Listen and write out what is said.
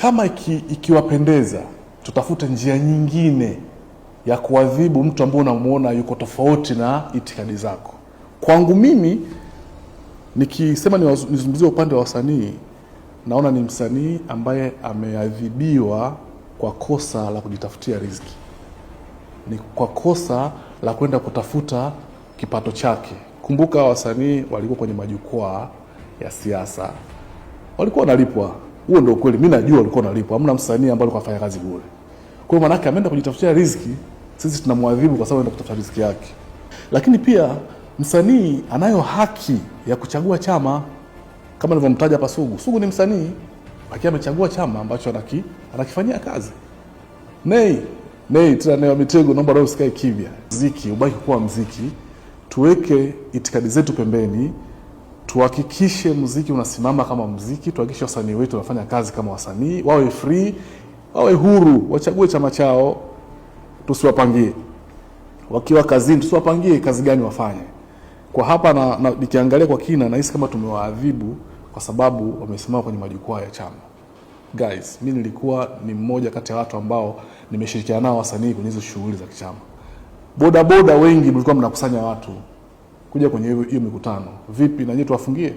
kama ikiwapendeza tutafute njia nyingine ya kuadhibu mtu ambaye unamuona yuko tofauti na itikadi zako. Kwangu mimi nikisema nizungumzie upande wa wasanii, naona ni msanii ambaye ameadhibiwa kwa kosa la kujitafutia riziki. Ni kwa kosa la kwenda kutafuta kipato chake. Kumbuka wasanii walikuwa kwenye majukwaa ya siasa, walikuwa wanalipwa. Huo ndio kweli, mimi najua walikuwa wanalipwa. Hamna msanii ambaye alikuwa afanya kazi bure. Kwa hiyo maana yake ameenda kujitafutia riziki, sisi tunamwadhibu kwa sababu anaenda kutafuta riziki yake. Lakini pia msanii anayo haki ya kuchagua chama, kama nilivyomtaja hapa Sugu. Sugu ni msanii, akiwa amechagua chama ambacho anakifanyia kazi. Tena Nay wa Mitego, naomba roho usikae kimya. Muziki ubaki kuwa muziki, tuweke itikadi zetu pembeni, tuhakikishe muziki unasimama kama muziki, tuhakikishe wasanii wetu wanafanya kazi kama wasanii, wawe free, wawe huru, wachague chama chao, tusiwapangie. Wakiwa kazini tusiwapangie kazi gani wafanye. Kwa hapa nikiangalia kwa kina nahisi kama tumewaadhibu kwa sababu wamesimama kwenye majukwaa ya chama. Guys, mimi nilikuwa ni mmoja kati ya watu ambao nimeshirikiana nao wasanii kwenye hizo shughuli za kichama. Boda wengi mlikuwa mnakusanya watu kuja kwenye hiyo mikutano. Vipi na nyinyi tuwafungie?